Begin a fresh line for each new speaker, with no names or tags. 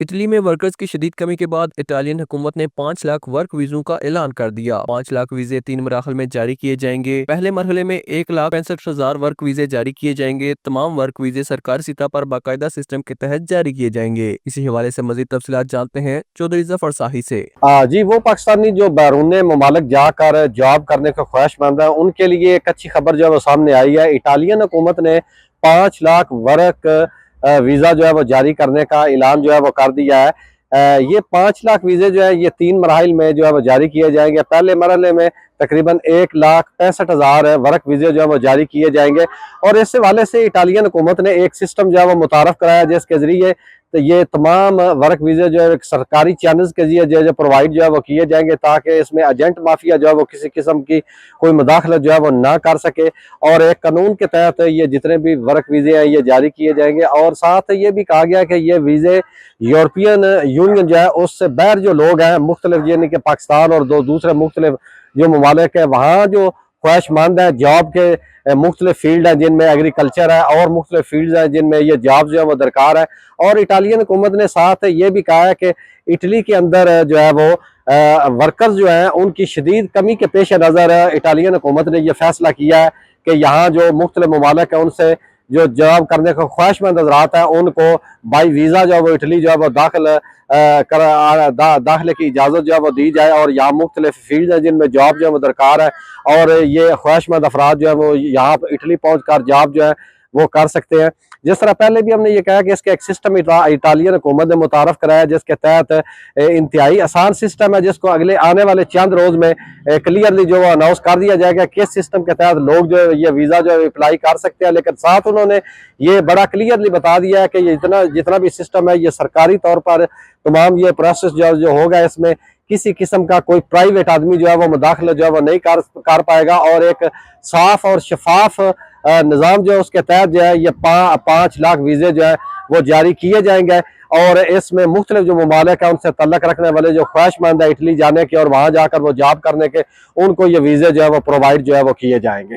Italy में workers की शदीद कमी के बाद इटालियन हुकूमत ने 5 लाख वर्क वीजों का ऐलान कर दिया। 5 लाख वीजे 3 मराहल में जारी किए जाएंगे। पहले मरहले में 1,65,000 वर्क वीजे जारी किए जाएंगे। तमाम वर्क वीजे सरकारी सतह पर बाकायदा सिस्टम के तहत जारी किए जाएंगे। इसी हवाले से मजीद तफसीलात जानते हैं चौधरी जफर शाही से।
जी, वो पाकिस्तानी जो बैरून ममालिक जाकर जॉब करने को ख्वाहिशमंद है, उनके लिए एक अच्छी खबर जो है वो सामने आई है। इटालियन हुकूमत ने 5 लाख वर्क वीज़ा जो है वो जारी करने का ऐलान जो है वो कर दिया है। ये 5 लाख वीज़े जो है ये 3 मराहिल में जो है वो जारी किए जाएंगे। पहले मरहले में तकरीबन 1,65,000 वर्क वीज़े जो है वो जारी किए जाएंगे। और इस हवाले से इटालियन हुकूमत ने एक सिस्टम जो है वो मुतारफ़ कराया, जिसके ज़रिए तो ये तमाम वर्क वीज़े जो है सरकारी चैनल्स के जरिए जो प्रोवाइड जो है वो किए जाएंगे, ताकि इसमें एजेंट माफिया जो है वो किसी किस्म की कोई मुदाखलत जो है वो ना कर सके। और एक कानून के तहत ये जितने भी वर्क वीज़े हैं ये जारी किए जाएंगे। और साथ ये भी कहा गया कि ये वीज़े यूरोपियन यूनियन जो है उससे बाहर जो लोग हैं मुख्तलिफ, यानी कि पाकिस्तान और दो दूसरे मुख्तलिफ जो ममालिक है, वहाँ जो ख्वाहिशमंद है जॉब के मुख्तलिफ फील्ड हैं जिनमें एग्रीकल्चर है और मुख्तलिफ फील्ड हैं जिनमें ये जॉब जो है वो दरकार है। और इटालियन हुकूमत ने साथ ये भी कहा है कि इटली के अंदर जो है वो वर्कर्स जो हैं उनकी शदीद कमी के पेश नज़र इटालियन हुकूमत ने यह फैसला किया है कि यहाँ जो मुख्तलिफ ममालिक है उनसे जो जॉब करने को ख्वाहिशमंद हज़रात हैं उनको बाई वीज़ा जो है वो इटली जो है वो दाखिले की इजाज़त जो है वो दी जाए। और यहाँ मुख्तलिफ फील्ड हैं जिनमें जॉब जो है वो दरकार है, और ये ख्वाहिशमंद अफराद जो है वो यहाँ इटली पहुँच कर जॉब जो है वो कर सकते हैं। जिस तरह पहले भी हमने ये कहा कि इसका एक सिस्टम इटालियन हुकूमत ने मुतारफ़ कराया, जिसके तहत इंतहाई आसान सिस्टम है, जिसको अगले आने वाले चंद रोज़ में क्लियरली जो अनाउंस कर दिया जाएगा किस सिस्टम के तहत लोग जो ये वीज़ा जो है अप्लाई कर सकते हैं। लेकिन साथ उन्होंने ये बड़ा क्लियरली बता दिया है कि ये जितना भी सिस्टम है ये सरकारी तौर पर तमाम ये प्रोसेस जो होगा, इसमें किसी किस्म का कोई प्राइवेट आदमी जो है वो मुदाखलत जो है वो नहीं कर पाएगा। और एक साफ और शफाफ निज़ाम जो है उसके तहत जो है ये 5 लाख वीज़े जो है वो जारी किए जाएंगे। और इसमें मुख्तलिफ जो ममालिक है उनसे तल्लक रखने वाले जो ख्वाहिशमंद है इटली जाने के और वहाँ जाकर वो जॉब करने के, उनको ये वीज़े जो है वो प्रोवाइड जो है वो किए जाएंगे।